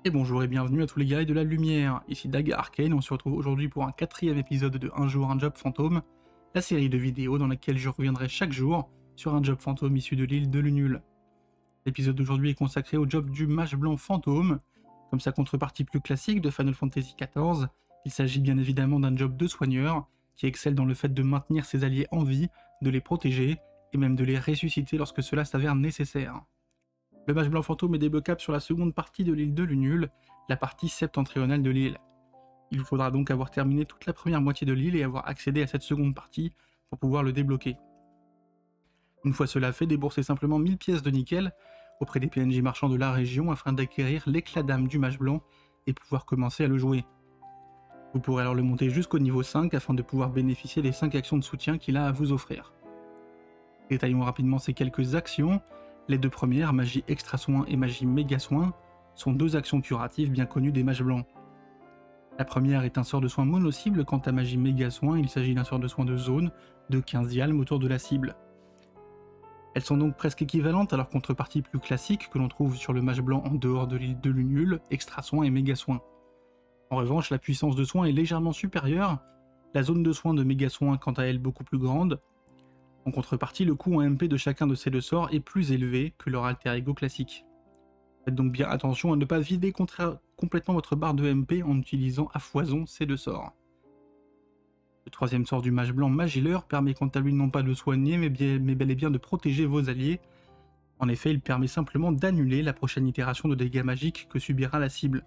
Et bonjour et bienvenue à tous les guerriers de la lumière, ici Daga Arcane, on se retrouve aujourd'hui pour un 4e épisode de Un jour un job fantôme, la série de vidéos dans laquelle je reviendrai chaque jour sur un job fantôme issu de l'île de Lunul. L'épisode d'aujourd'hui est consacré au job du mage blanc fantôme, comme sa contrepartie plus classique de Final Fantasy XIV, il s'agit bien évidemment d'un job de soigneur, qui excelle dans le fait de maintenir ses alliés en vie, de les protéger, et même de les ressusciter lorsque cela s'avère nécessaire. Le mage blanc fantôme est débloquable sur la seconde partie de l'île de Lunul, la partie septentrionale de l'île. Il vous faudra donc avoir terminé toute la première moitié de l'île et avoir accédé à cette seconde partie pour pouvoir le débloquer. Une fois cela fait, déboursez simplement 1000 pièces de nickel auprès des PNJ marchands de la région afin d'acquérir l'éclat d'âme du mage blanc et pouvoir commencer à le jouer. Vous pourrez alors le monter jusqu'au niveau 5 afin de pouvoir bénéficier des 5 actions de soutien qu'il a à vous offrir. Détaillons rapidement ces quelques actions. Les deux premières, magie extra soin et magie méga soin, sont deux actions curatives bien connues des mages blancs. La première est un sort de soin mono-cible, quant à magie méga soin, il s'agit d'un sort de soin de zone de 15 dialmes autour de la cible. Elles sont donc presque équivalentes à leur contrepartie plus classique que l'on trouve sur le mage blanc en dehors de l'île de Lunul, extra soin et méga soin. En revanche, la puissance de soin est légèrement supérieure, la zone de soin de méga soin quant à elle beaucoup plus grande. En contrepartie, le coût en MP de chacun de ces deux sorts est plus élevé que leur alter ego classique. Faites donc bien attention à ne pas vider complètement votre barre de MP en utilisant à foison ces deux sorts. Le troisième sort du mage blanc Magileur permet quant à lui non pas de soigner mais bel et bien de protéger vos alliés. En effet, il permet simplement d'annuler la prochaine itération de dégâts magiques que subira la cible.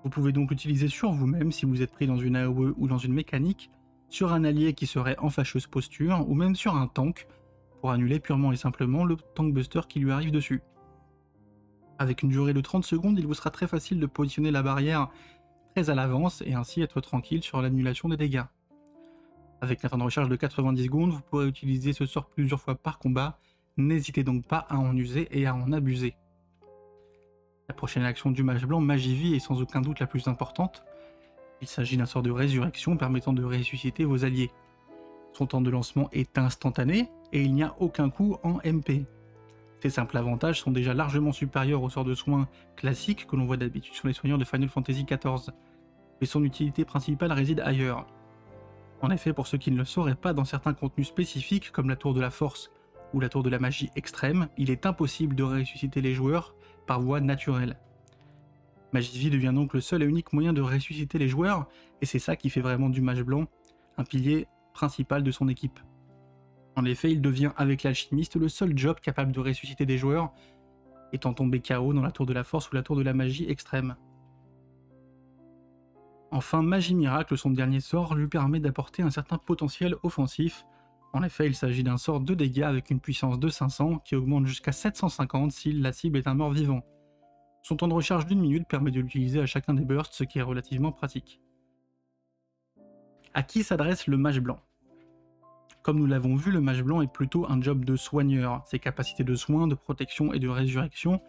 Vous pouvez donc l'utiliser sur vous-même si vous êtes pris dans une AOE ou dans une mécanique, sur un allié qui serait en fâcheuse posture, ou même sur un tank, pour annuler purement et simplement le tank buster qui lui arrive dessus. Avec une durée de 30 secondes, il vous sera très facile de positionner la barrière très à l'avance et ainsi être tranquille sur l'annulation des dégâts. Avec un temps de recharge de 90 secondes, vous pourrez utiliser ce sort plusieurs fois par combat, n'hésitez donc pas à en user et à en abuser. La prochaine action du mage blanc, Magivie, est sans aucun doute la plus importante. Il s'agit d'un sort de résurrection permettant de ressusciter vos alliés. Son temps de lancement est instantané et il n'y a aucun coût en MP. Ces simples avantages sont déjà largement supérieurs au sort de soins classique que l'on voit d'habitude sur les soigneurs de Final Fantasy XIV, mais son utilité principale réside ailleurs. En effet, pour ceux qui ne le sauraient pas, dans certains contenus spécifiques comme la tour de la force ou la tour de la magie extrême, il est impossible de ressusciter les joueurs par voie naturelle. Magivie devient donc le seul et unique moyen de ressusciter les joueurs, et c'est ça qui fait vraiment du mage blanc un pilier principal de son équipe. En effet, il devient avec l'alchimiste le seul job capable de ressusciter des joueurs étant tombé KO dans la tour de la force ou la tour de la magie extrême. Enfin, Magie Miracle, son dernier sort, lui permet d'apporter un certain potentiel offensif. En effet, il s'agit d'un sort de dégâts avec une puissance de 500 qui augmente jusqu'à 750 si la cible est un mort-vivant. Son temps de recharge d'1 minute permet de l'utiliser à chacun des bursts, ce qui est relativement pratique. À qui s'adresse le mage blanc? Comme nous l'avons vu, le mage blanc est plutôt un job de soigneur. Ses capacités de soins, de protection et de résurrection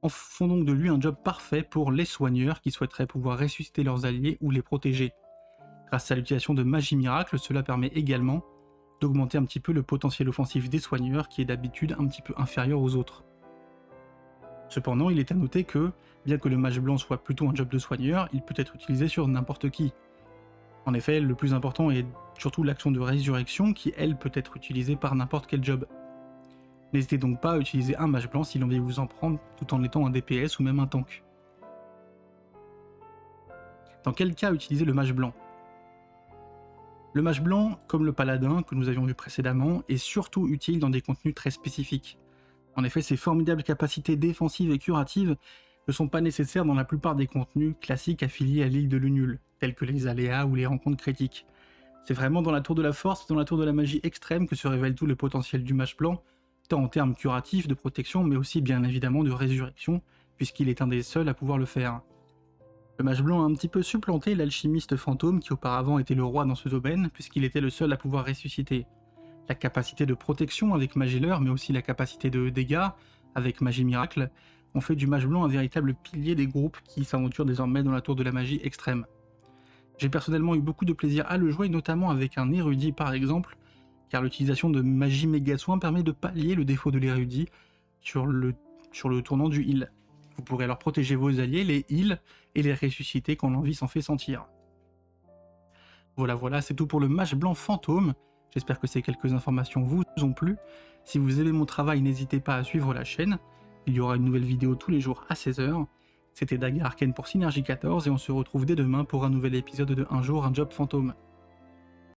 en font donc de lui un job parfait pour les soigneurs qui souhaiteraient pouvoir ressusciter leurs alliés ou les protéger. Grâce à l'utilisation de Magie Miracle, cela permet également d'augmenter un petit peu le potentiel offensif des soigneurs qui est d'habitude un petit peu inférieur aux autres. Cependant, il est à noter que, bien que le mage blanc soit plutôt un job de soigneur, il peut être utilisé sur n'importe qui. En effet, le plus important est surtout l'action de résurrection qui, elle, peut être utilisée par n'importe quel job. N'hésitez donc pas à utiliser un mage blanc si l'envie vous en prendre tout en étant un DPS ou même un tank. Dans quel cas utiliser le mage blanc? Le mage blanc, comme le paladin que nous avions vu précédemment, est surtout utile dans des contenus très spécifiques. En effet, ses formidables capacités défensives et curatives ne sont pas nécessaires dans la plupart des contenus classiques affiliés à l'île de Lunul, tels que les aléas ou les rencontres critiques. C'est vraiment dans la tour de la force et dans la tour de la magie extrême que se révèle tout le potentiel du mage blanc, tant en termes curatifs, de protection, mais aussi bien évidemment de résurrection, puisqu'il est un des seuls à pouvoir le faire. Le mage blanc a un petit peu supplanté l'alchimiste fantôme qui auparavant était le roi dans ce domaine, puisqu'il était le seul à pouvoir ressusciter. La capacité de protection avec Magileur, mais aussi la capacité de dégâts avec Magie Miracle, ont fait du mage blanc un véritable pilier des groupes qui s'aventurent désormais dans la tour de la magie extrême. J'ai personnellement eu beaucoup de plaisir à le jouer, notamment avec un érudit par exemple, car l'utilisation de magie méga soin permet de pallier le défaut de l'érudit sur le tournant du heal. Vous pourrez alors protéger vos alliés, les heal, et les ressusciter quand l'envie s'en fait sentir. Voilà, c'est tout pour le match blanc fantôme. J'espère que ces quelques informations vous ont plu. Si vous aimez mon travail, n'hésitez pas à suivre la chaîne. Il y aura une nouvelle vidéo tous les jours à 16 h. C'était Daga Arcane pour Synergie 14 et on se retrouve dès demain pour un nouvel épisode de Un jour un job fantôme.